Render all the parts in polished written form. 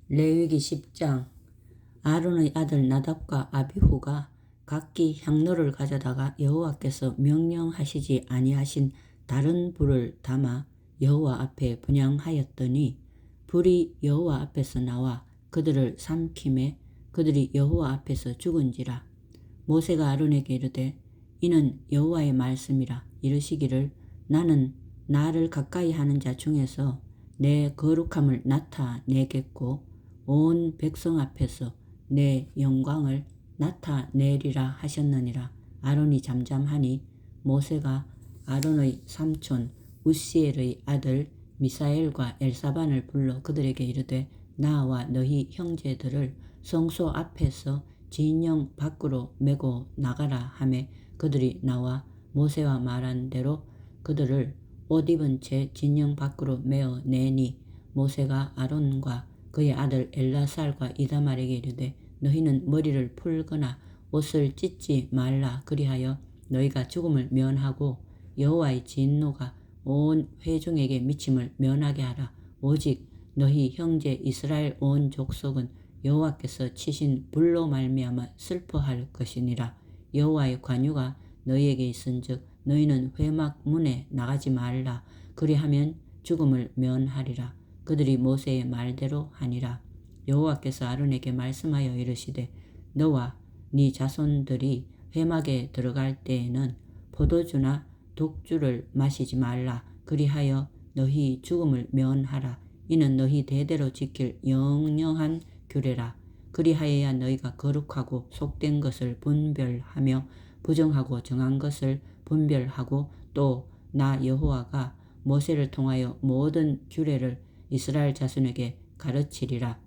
레위기 10장. 아론의 아들 나답과 아비후가 각기 향로를 가져다가 여호와께서 명령하시지 아니하신 다른 불을 담아 여호와 앞에 분향하였더니 불이 여호와 앞에서 나와 그들을 삼키매 그들이 여호와 앞에서 죽은지라. 모세가 아론에게 이르되 이는 여호와의 말씀이라. 이르시기를 나는 나를 가까이 하는 자 중에서 내 거룩함을 나타내겠고 온 백성 앞에서 내 영광을 나타내리라 하셨느니라. 아론이 잠잠하니 모세가 아론의 삼촌 우시엘의 아들 미사엘과 엘사반을 불러 그들에게 이르되 나와 너희 형제들을 성소 앞에서 진영 밖으로 메고 나가라 하매 그들이 나와 모세와 말한 대로 그들을 옷 입은 채 진영 밖으로 메어 내니 모세가 아론과 그의 아들 엘라살과 이다말에게 이르되 너희는 머리를 풀거나 옷을 찢지 말라. 그리하여 너희가 죽음을 면하고 여호와의 진노가 온 회중에게 미침을 면하게 하라. 오직 너희 형제 이스라엘 온 족속은 여호와께서 치신 불로 말미암아 슬퍼할 것이니라. 여호와의 관유가 너희에게 있은즉 너희는 회막 문에 나가지 말라. 그리하면 죽음을 면하리라. 그들이 모세의 말대로 하니라. 여호와께서 아론에게 말씀하여 이르시되 너와 네 자손들이 회막에 들어갈 때에는 포도주나 독주를 마시지 말라. 그리하여 너희 죽음을 면하라. 이는 너희 대대로 지킬 영영한 규례라. 그리하여야 너희가 거룩하고 속된 것을 분별하며 부정하고 정한 것을 분별하고 또 나 여호와가 모세를 통하여 모든 규례를 이스라엘 자손에게 가르치리라.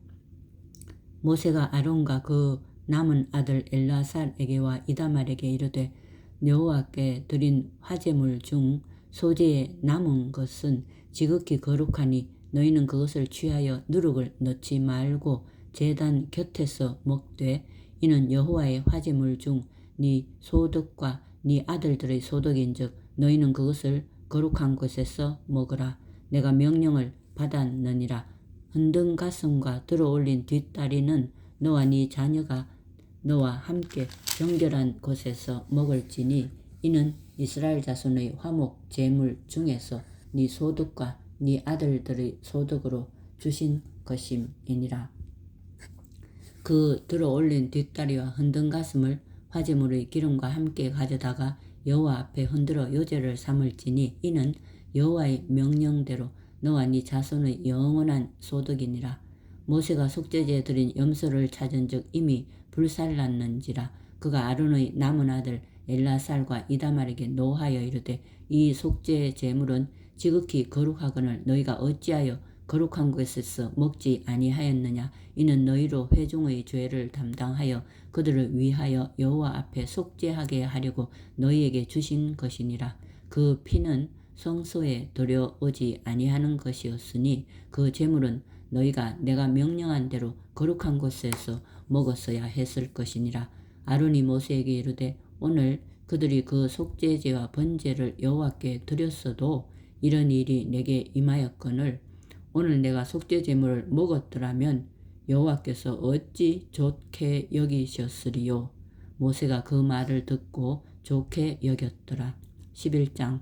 모세가 아론과 그 남은 아들 엘라살에게와 이다말에게 이르되 여호와께 드린 화제물 중 소재에 남은 것은 지극히 거룩하니 너희는 그것을 취하여 누룩을 넣지 말고 제단 곁에서 먹되 이는 여호와의 화제물 중 네 소득과 네 아들들의 소득인즉 너희는 그것을 거룩한 곳에서 먹으라. 내가 명령을 받았느니라. 흔든 가슴과 들어올린 뒷다리는 너와 네 자녀가 너와 함께 정결한 곳에서 먹을지니 이는 이스라엘 자손의 화목 제물 중에서 네 소득과 네 아들들의 소득으로 주신 것임이니라. 그 들어올린 뒷다리와 흔든 가슴을 화제물의 기름과 함께 가져다가 여호와 앞에 흔들어 요제를 삼을지니 이는 여호와의 명령대로 너와 네 자손의 영원한 소득이니라. 모세가 속죄제에 드린 염소를 찾은즉 이미 불살랐는지라. 그가 아론의 남은 아들 엘라살과 이다말에게 노하여 이르되 이 속죄 제물은 지극히 거룩하거늘 너희가 어찌하여 거룩한 곳에서 먹지 아니하였느냐. 이는 너희로 회중의 죄를 담당하여 그들을 위하여 여호와 앞에 속죄하게 하려고 너희에게 주신 것이니라. 그 피는 성소에 들여오지 아니하는 것이었으니 그 제물은 너희가 내가 명령한 대로 거룩한 곳에서 먹었어야 했을 것이니라. 아론이 모세에게 이르되 오늘 그들이 그 속죄제와 번제를 여호와께 드렸어도 이런 일이 내게 임하였거늘 오늘 내가 속죄제물을 먹었더라면 여호와께서 어찌 좋게 여기셨으리요. 모세가 그 말을 듣고 좋게 여겼더라. 11장.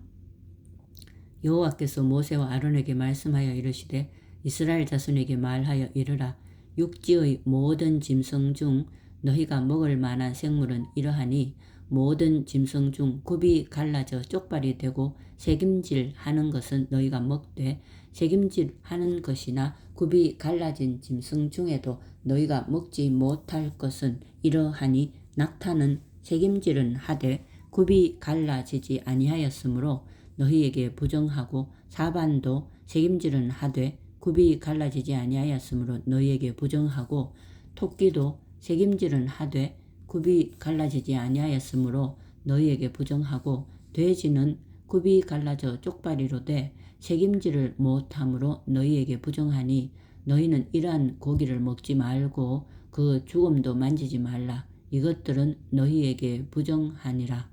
여호와께서 모세와 아론에게 말씀하여 이르시되 이스라엘 자손에게 말하여 이르라. 육지의 모든 짐승 중 너희가 먹을 만한 생물은 이러하니 모든 짐승 중 굽이 갈라져 쪽발이 되고 새김질 하는 것은 너희가 먹되 새김질 하는 것이나 굽이 갈라진 짐승 중에도 너희가 먹지 못할 것은 이러하니 낙타는 새김질은 하되 굽이 갈라지지 아니하였으므로 너희에게 부정하고 사반도 새김질은 하되 굽이 갈라지지 아니하였으므로 너희에게 부정하고 토끼도 새김질은 하되 굽이 갈라지지 아니하였으므로 너희에게 부정하고 돼지는 굽이 갈라져 쪽발이로 돼 새김질을 못함으로 너희에게 부정하니 너희는 이러한 고기를 먹지 말고 그 죽음도 만지지 말라. 이것들은 너희에게 부정하니라.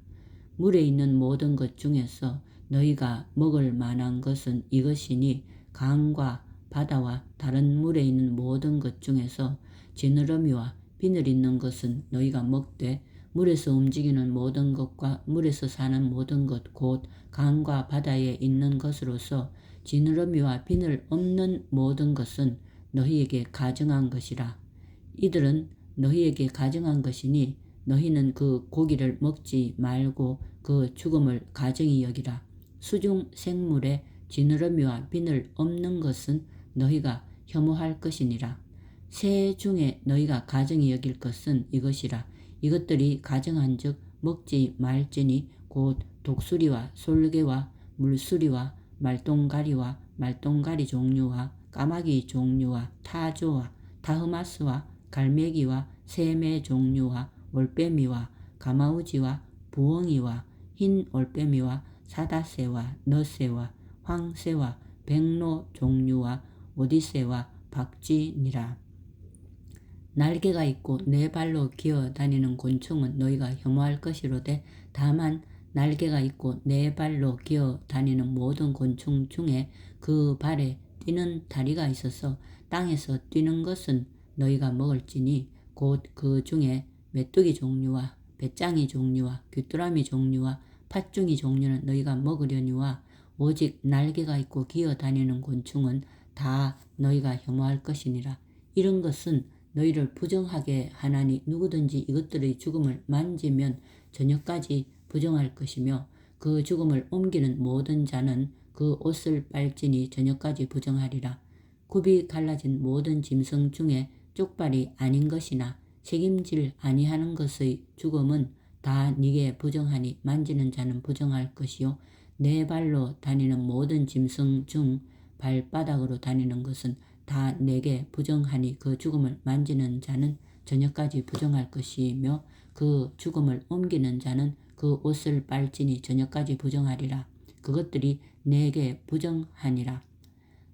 물에 있는 모든 것 중에서 너희가 먹을 만한 것은 이것이니 강과 바다와 다른 물에 있는 모든 것 중에서 지느러미와 비늘 있는 것은 너희가 먹되 물에서 움직이는 모든 것과 물에서 사는 모든 것 곧 강과 바다에 있는 것으로서 지느러미와 비늘 없는 모든 것은 너희에게 가증한 것이라. 이들은 너희에게 가증한 것이니 너희는 그 고기를 먹지 말고 그 죽음을 가증히 여기라. 수중 생물에 지느러미와 비늘 없는 것은 너희가 혐오할 것이니라. 새 중에 너희가 가증히 여길 것은 이것이라. 이것들이 가증한 즉 먹지 말지니 곧 독수리와 솔개와 물수리와 말똥가리와 말똥가리 종류와 까마귀 종류와 타조와 타흐마스와 갈매기와 새매 종류와 올빼미와 가마우지와 부엉이와 흰 올빼미와 사다새와 너새와 황새와 백로 종류와 오디새와 박쥐니라. 날개가 있고 네 발로 기어 다니는 곤충은 너희가 혐오할 것이로되 다만 날개가 있고 네 발로 기어 다니는 모든 곤충 중에 그 발에 뛰는 다리가 있어서 땅에서 뛰는 것은 너희가 먹을지니 곧 그 중에 메뚜기 종류와 배짱이 종류와 귀뚜라미 종류와 팥중이 종류는 너희가 먹으려니와 오직 날개가 있고 기어 다니는 곤충은 다 너희가 혐오할 것이니라. 이런 것은 너희를 부정하게 하나니 누구든지 이것들의 죽음을 만지면 저녁까지 부정할 것이며 그 죽음을 옮기는 모든 자는 그 옷을 빨지니 저녁까지 부정하리라. 굽이 갈라진 모든 짐승 중에 쪽발이 아닌 것이나 책임질 아니하는 것의 죽음은 다 네게 부정하니 만지는 자는 부정할 것이요 네 발로 다니는 모든 짐승 중 발바닥으로 다니는 것은 다 내게 부정하니 그 죽음을 만지는 자는 저녁까지 부정할 것이며 그 죽음을 옮기는 자는 그 옷을 빨지니 저녁까지 부정하리라. 그것들이 내게 부정하니라.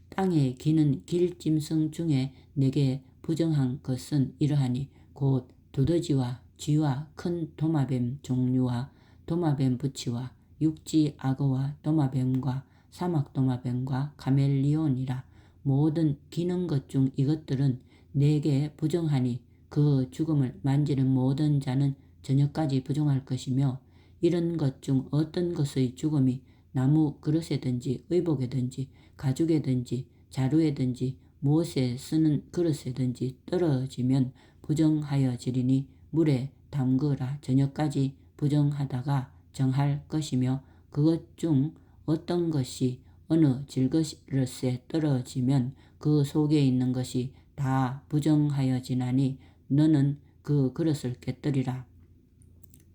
땅에 기는 길짐승 중에 내게 부정한 것은 이러하니 곧 두더지와 쥐와 큰 도마뱀 종류와 도마뱀 부치와 육지 악어와 도마뱀과 사막 도마뱀과 카멜리온이라. 모든 기는 것 중 이것들은 내게 부정하니 그 죽음을 만지는 모든 자는 저녁까지 부정할 것이며 이런 것 중 어떤 것의 죽음이 나무 그릇에든지 의복에든지 가죽에든지 자루에든지 무엇에 쓰는 그릇에든지 떨어지면 부정하여지리니 물에 담그라. 저녁까지 부정하다가 정할 것이며 그것 중 어떤 것이 어느 질그릇에 떨어지면 그 속에 있는 것이 다 부정하여지나니 너는 그 그릇을 깨뜨리라.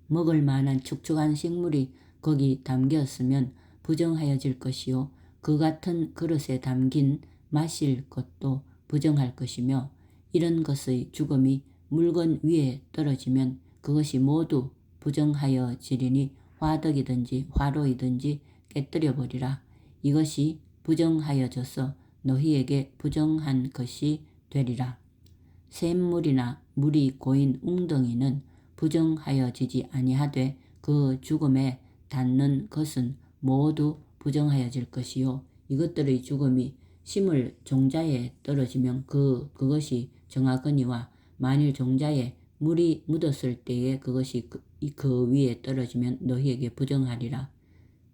먹을 만한 축축한 식물이 거기 담겼으면 부정하여질 것이요 그 같은 그릇에 담긴 마실 것도 부정할 것이며 이런 것의 죽음이 물건 위에 떨어지면 그것이 모두 부정하여지리니 화덕이든지 화로이든지 깨뜨려 버리라. 이것이 부정하여져서 너희에게 부정한 것이 되리라. 샘물이나 물이 고인 웅덩이는 부정하여지지 아니하되 그 죽음에 닿는 것은 모두 부정하여질 것이요 이것들의 죽음이 심을 종자에 떨어지면 그것이 정하거니와 만일 종자에 물이 묻었을 때에 그것이 그 위에 떨어지면 너희에게 부정하리라.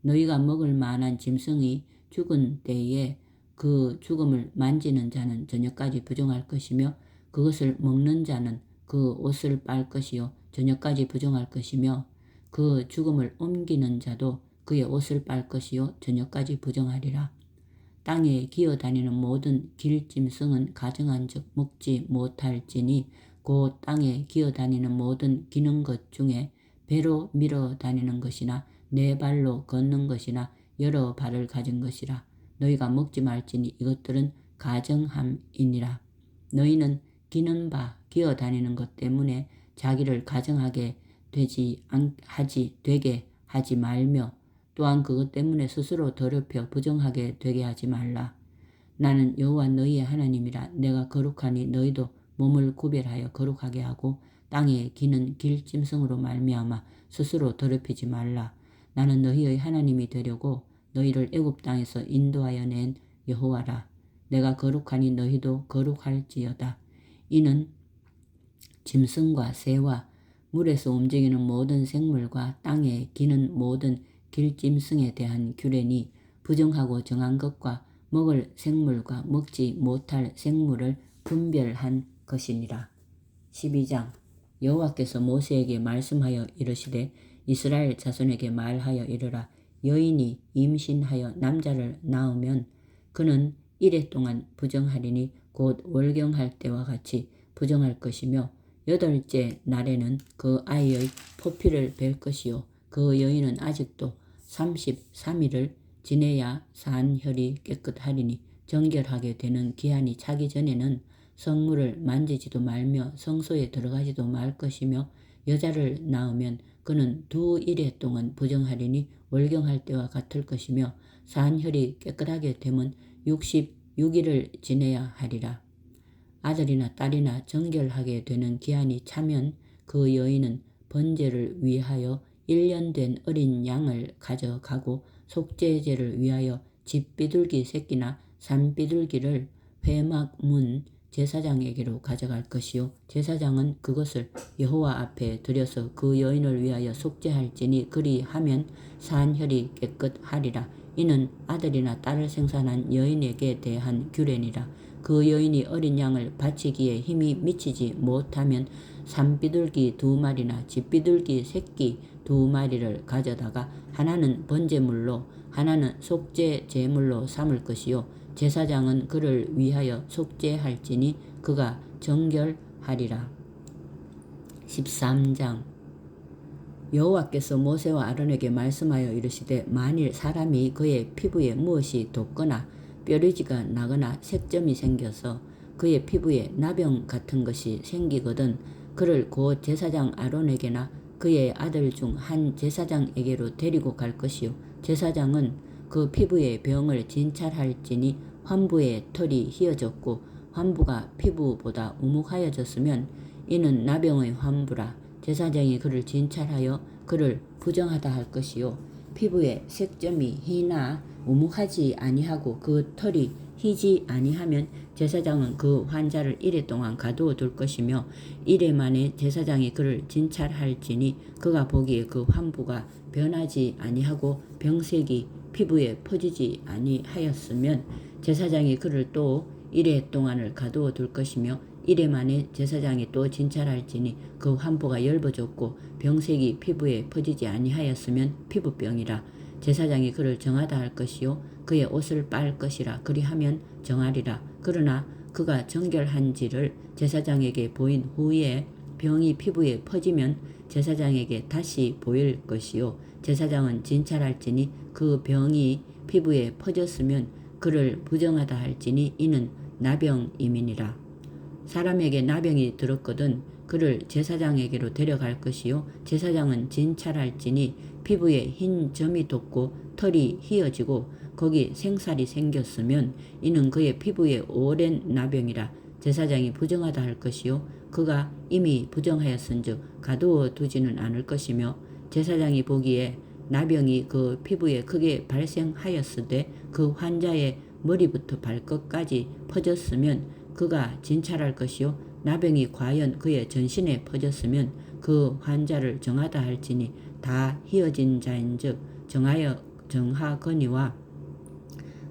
너희가 먹을 만한 짐승이 죽은 때에 그 죽음을 만지는 자는 저녁까지 부정할 것이며 그것을 먹는 자는 그 옷을 빨 것이요 저녁까지 부정할 것이며 그 죽음을 옮기는 자도 그의 옷을 빨 것이요 저녁까지 부정하리라. 땅에 기어다니는 모든 길짐승은 가증한 즉 먹지 못할지니 곧 땅에 기어다니는 모든 기는 것 중에 배로 밀어 다니는 것이나 네 발로 걷는 것이나 여러 발을 가진 것이라. 너희가 먹지 말지니 이것들은 가증함이니라. 너희는 기는 바 기어다니는 것 때문에 자기를 가증하게 되게 하지 말며 또한 그것 때문에 스스로 더럽혀 부정하게 되게 하지 말라. 나는 여호와 너희의 하나님이라. 내가 거룩하니 너희도 몸을 구별하여 거룩하게 하고 땅에 기는 길짐승으로 말미암아 스스로 더럽히지 말라. 나는 너희의 하나님이 되려고 너희를 애굽 땅에서 인도하여 낸 여호와라. 내가 거룩하니 너희도 거룩할지어다. 이는 짐승과 새와 물에서 움직이는 모든 생물과 땅에 기는 모든 길짐승에 대한 규례니 부정하고 정한 것과 먹을 생물과 먹지 못할 생물을 분별한 것이니라. 12장. 여호와께서 모세에게 말씀하여 이르시되 이스라엘 자손에게 말하여 이르라. 여인이 임신하여 남자를 낳으면 그는 이레 동안 부정하리니 곧 월경할 때와 같이 부정할 것이며 8째 날에는 그 아이의 포피를 벨 것이요 그 여인은 아직도 33일을 지내야 산혈이 깨끗하리니 정결하게 되는 기한이 차기 전에는 성물을 만지지도 말며 성소에 들어가지도 말 것이며 여자를 낳으면 그는 2일 동안 부정하리니 월경할 때와 같을 것이며 산혈이 깨끗하게 되면 66일을 지내야 하리라. 아들이나 딸이나 정결하게 되는 기한이 차면 그 여인은 번제를 위하여 1년 된 어린 양을 가져가고 속죄제를 위하여 집비둘기 새끼나 산비둘기를 회막문 제사장에게로 가져갈 것이요 제사장은 그것을 여호와 앞에 들여서 그 여인을 위하여 속죄할지니 그리하면 산혈이 깨끗하리라. 이는 아들이나 딸을 생산한 여인에게 대한 규례니라. 그 여인이 어린 양을 바치기에 힘이 미치지 못하면 산비둘기 2마리나 집비둘기 새끼 2마리를 가져다가 하나는 번제물로 하나는 속죄 제물로 삼을 것이요 제사장은 그를 위하여 속죄할지니 그가 정결하리라. 13장. 여호와께서 모세와 아론에게 말씀하여 이르시되 만일 사람이 그의 피부에 무엇이 돋거나 뼈리지가 나거나 색점이 생겨서 그의 피부에 나병 같은 것이 생기거든 그를 곧 제사장 아론에게나 그의 아들 중 한 제사장에게로 데리고 갈 것이요 제사장은 그 피부의 병을 진찰할지니 환부의 털이 휘어졌고 환부가 피부보다 우묵하여졌으면 이는 나병의 환부라. 제사장이 그를 진찰하여 그를 부정하다 할 것이요 피부에 색점이 희나 우묵하지 아니하고 그 털이 희지 아니하면 제사장은 그 환자를 이레 동안 가두어 둘 것이며 이레 만에 제사장이 그를 진찰할지니 그가 보기에 그 환부가 변하지 아니하고 병색이 피부에 퍼지지 아니하였으면 제사장이 그를 또 이레 동안을 가두어 둘 것이며 이레 만에 제사장이 또 진찰할지니 그 환부가 엷어졌고 병색이 피부에 퍼지지 아니하였으면 피부병이라. 제사장이 그를 정하다 할 것이요 그의 옷을 빨 것이라. 그리하면 정하리라. 그러나 그가 정결한지를 제사장에게 보인 후에 병이 피부에 퍼지면 제사장에게 다시 보일 것이요 제사장은 진찰할지니 그 병이 피부에 퍼졌으면 그를 부정하다 할지니 이는 나병임이니라. 사람에게 나병이 들었거든 그를 제사장에게로 데려갈 것이요 제사장은 진찰할지니 피부에 흰 점이 돋고 털이 휘어지고 거기 생살이 생겼으면 이는 그의 피부에 오랜 나병이라. 제사장이 부정하다 할 것이요 그가 이미 부정하였은즉 가두어 두지는 않을 것이며 제사장이 보기에 나병이 그 피부에 크게 발생하였으되 그 환자의 머리부터 발끝까지 퍼졌으면 그가 진찰할 것이요 나병이 과연 그의 전신에 퍼졌으면 그 환자를 정하다 할지니 다 휘어진 자인즉 정하거니와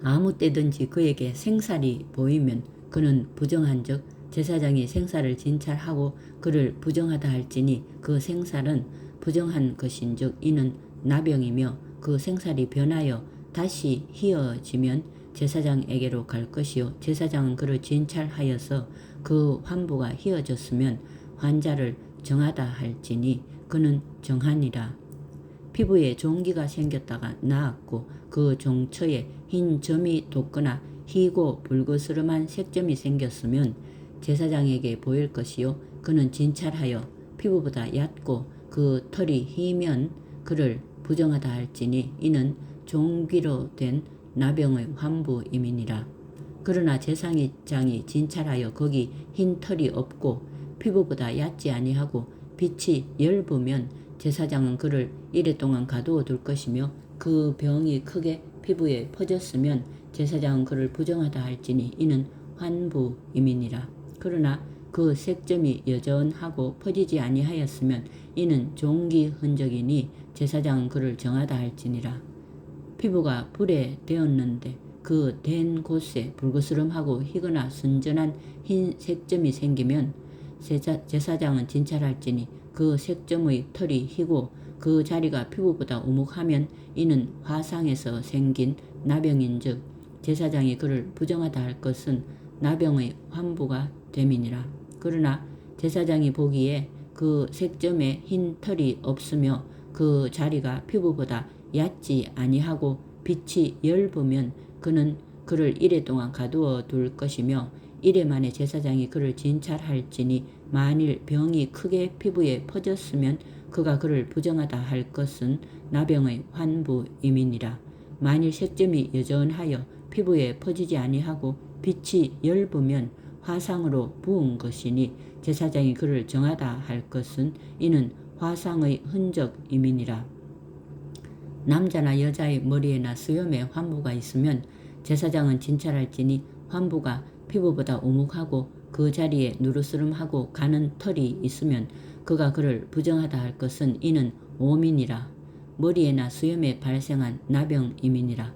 아무 때든지 그에게 생살이 보이면 그는 부정한즉 제사장이 생살을 진찰하고 그를 부정하다 할지니 그 생살은 부정한 것인즉 이는 나병이며 그 생살이 변하여 다시 휘어지면 제사장에게로 갈 것이요 제사장은 그를 진찰하여서 그 환부가 휘어졌으면 환자를 정하다 할지니 그는 정하니라. 피부에 종기가 생겼다가 나았고 그 종처에 흰 점이 돋거나 희고 붉으스름한 색점이 생겼으면 제사장에게 보일 것이요 그는 진찰하여 피부보다 얕고 그 털이 희면 그를 부정하다 할지니 이는 종기로 된 나병의 환부임이니라. 그러나 제사장이 진찰하여 거기 흰 털이 없고 피부보다 얕지 아니하고 빛이 엷으면 제사장은 그를 이레 동안 가두어 둘 것이며 그 병이 크게 피부에 퍼졌으면 제사장은 그를 부정하다 할지니 이는 환부임이니라. 그러나 그 색점이 여전하고 퍼지지 아니하였으면 이는 종기 흔적이니 제사장은 그를 정하다 할지니라. 피부가 불에 되었는데 그 된 곳에 불그스름하고 희거나 순전한 흰 색점이 생기면 제사장은 진찰할지니 그 색점의 털이 희고 그 자리가 피부보다 우묵하면 이는 화상에서 생긴 나병인즉 제사장이 그를 부정하다 할 것은 나병의 환부가 됨이니라. 그러나 제사장이 보기에 그 색점에 흰 털이 없으며 그 자리가 피부보다 얕지 아니하고 빛이 엷으면 그는 그를 이레 동안 가두어 둘 것이며 이레 만에 제사장이 그를 진찰할지니 만일 병이 크게 피부에 퍼졌으면 그가 그를 부정하다 할 것은 나병의 환부임이니라. 만일 색점이 여전하여 피부에 퍼지지 아니하고 빛이 엷으면 화상으로 부은 것이니 제사장이 그를 정하다 할 것은 이는 화상의 흔적임이니라. 남자나 여자의 머리에나 수염에 환부가 있으면 제사장은 진찰할지니 환부가 피부보다 우묵하고 그 자리에 누르스름하고 가는 털이 있으면 그가 그를 부정하다 할 것은 이는 오민이라. 머리에나 수염에 발생한 나병임이니라.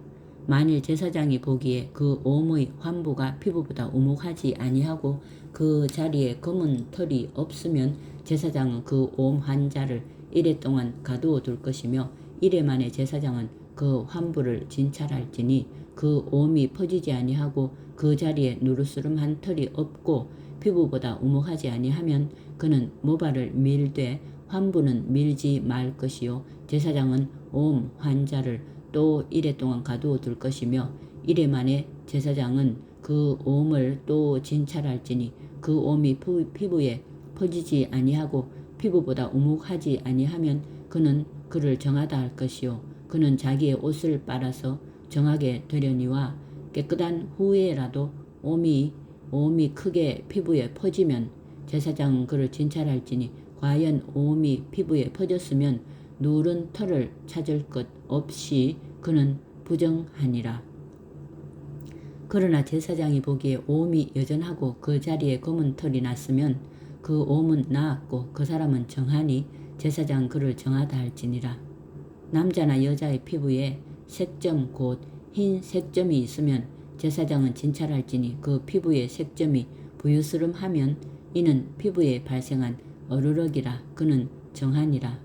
만일 제사장이 보기에 그 옴의 환부가 피부보다 우묵하지 아니하고 그 자리에 검은 털이 없으면 제사장은 그 옴 환자를 이레 동안 가두어 둘 것이며 이레 만에 제사장은 그 환부를 진찰할지니 그 옴이 퍼지지 아니하고 그 자리에 누르스름한 털이 없고 피부보다 우묵하지 아니하면 그는 모발을 밀되 환부는 밀지 말 것이요 제사장은 옴 환자를 또 이레 동안 가두어 둘 것이며 이레 만에 제사장은 그 옴을 또 진찰할지니 그 옴이 피부에 퍼지지 아니하고 피부보다 우묵하지 아니하면 그는 그를 정하다 할 것이요 그는 자기의 옷을 빨아서 정하게 되려니와 깨끗한 후에라도 옴이 크게 피부에 퍼지면 제사장은 그를 진찰할지니 과연 옴이 피부에 퍼졌으면 누른 털을 찾을 것 없이 그는 부정하니라. 그러나 제사장이 보기에 옴이 여전하고 그 자리에 검은 털이 났으면 그 옴은 나았고 그 사람은 정하니 제사장은 그를 정하다 할지니라. 남자나 여자의 피부에 색점 곧 흰 색점이 있으면 제사장은 진찰할지니 그 피부의 색점이 부유스름하면 이는 피부에 발생한 어르럭이라. 그는 정하니라.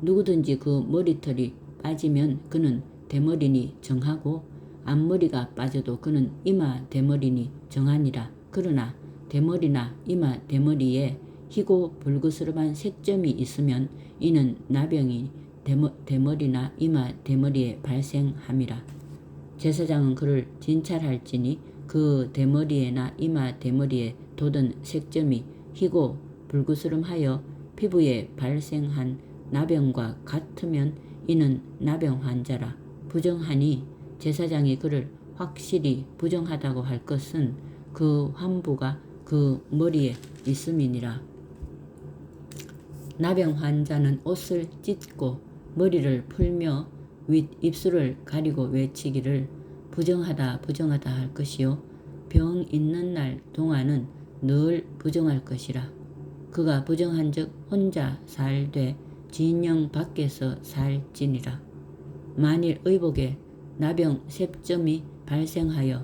누구든지 그 머리털이 빠지면 그는 대머리니 정하고 앞머리가 빠져도 그는 이마 대머리니 정하니라. 그러나 대머리나 이마 대머리에 희고 불그스름한 색점이 있으면 이는 나병이 대머리나 이마 대머리에 발생함이라. 제사장은 그를 진찰할지니 그 대머리에나 이마 대머리에 돋은 색점이 희고 불그스름하여 피부에 발생한 나병과 같으면 이는 나병 환자라. 부정하니 제사장이 그를 확실히 부정하다고 할 것은 그 환부가 그 머리에 있음이니라. 나병 환자는 옷을 찢고 머리를 풀며 윗 입술을 가리고 외치기를 부정하다 부정하다 할 것이요 병 있는 날 동안은 늘 부정할 것이라. 그가 부정한즉 혼자 살되 진영 밖에서 살지니라. 만일 의복에 나병 색점이 발생하여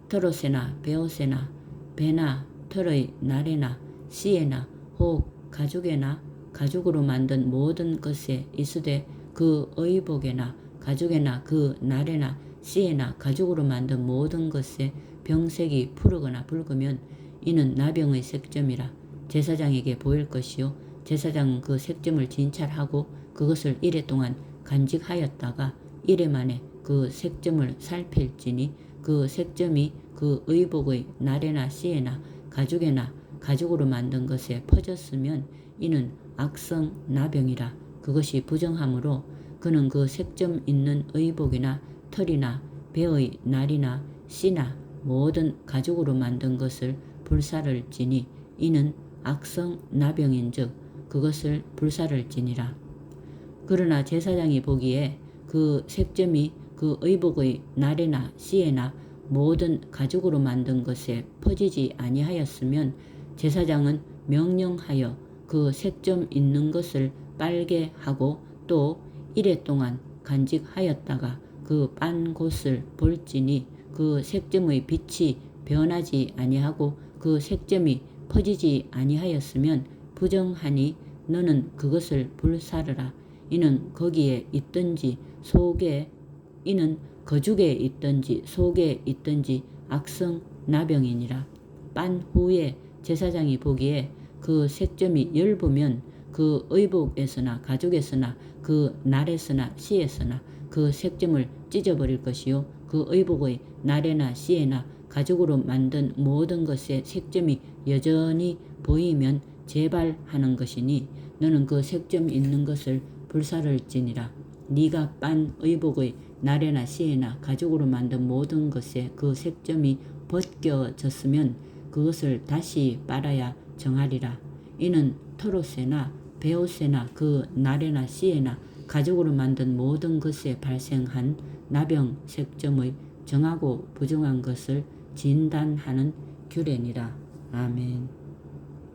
털옷에나 베옷에나 배나 털의 날에나 씨에나 혹 가죽에나 가죽으로 만든 모든 것에 있으되 그 의복에나 가죽에나 그 날에나 씨에나 가죽으로 만든 모든 것에 병색이 푸르거나 붉으면 이는 나병의 색점이라. 제사장에게 보일 것이요 제사장은 그 색점을 진찰하고 그것을 이레 동안 간직하였다가 이레 만에 그 색점을 살필지니 그 색점이 그 의복의 날에나 씨에나 가죽에나 가죽으로 만든 것에 퍼졌으면 이는 악성 나병이라. 그것이 부정하므로 그는 그 색점 있는 의복이나 털이나 배의 날이나 씨나 모든 가죽으로 만든 것을 불사를지니 이는 악성 나병인즉 그것을 불사를지니라. 그러나 제사장이 보기에 그 색점이 그 의복의 날에나 씨에나 모든 가죽으로 만든 것에 퍼지지 아니하였으면 제사장은 명령하여 그 색점 있는 것을 빨게 하고 또 이레 동안 간직하였다가 그 빤 곳을 볼지니 그 색점의 빛이 변하지 아니하고 그 색점이 퍼지지 아니하였으면 부정하니 너는 그것을 불사르라. 이는 거기에 있든지 속에 이는 거죽에 있든지 속에 있든지 악성 나병이니라. 빤 후에 제사장이 보기에 그 색점이 엷으면 그 의복에서나 가죽에서나 그 날에서나 씨에서나 그 색점을 찢어버릴 것이요 그 의복의 날에나 씨에나 가죽으로 만든 모든 것에 색점이 여전히 보이면 재발하는 것이니 너는 그 색점 있는 것을 불사를지니라. 네가 빤 의복의 날에나 씨에나 가죽으로 만든 모든 것에 그 색점이 벗겨졌으면 그것을 다시 빨아야 정하리라. 이는 털옷에나 베옷에나 그 날에나 씨에나 가죽으로 만든 모든 것에 발생한 나병 색점의 정하고 부정한 것을 진단하는 규례니라. 아멘.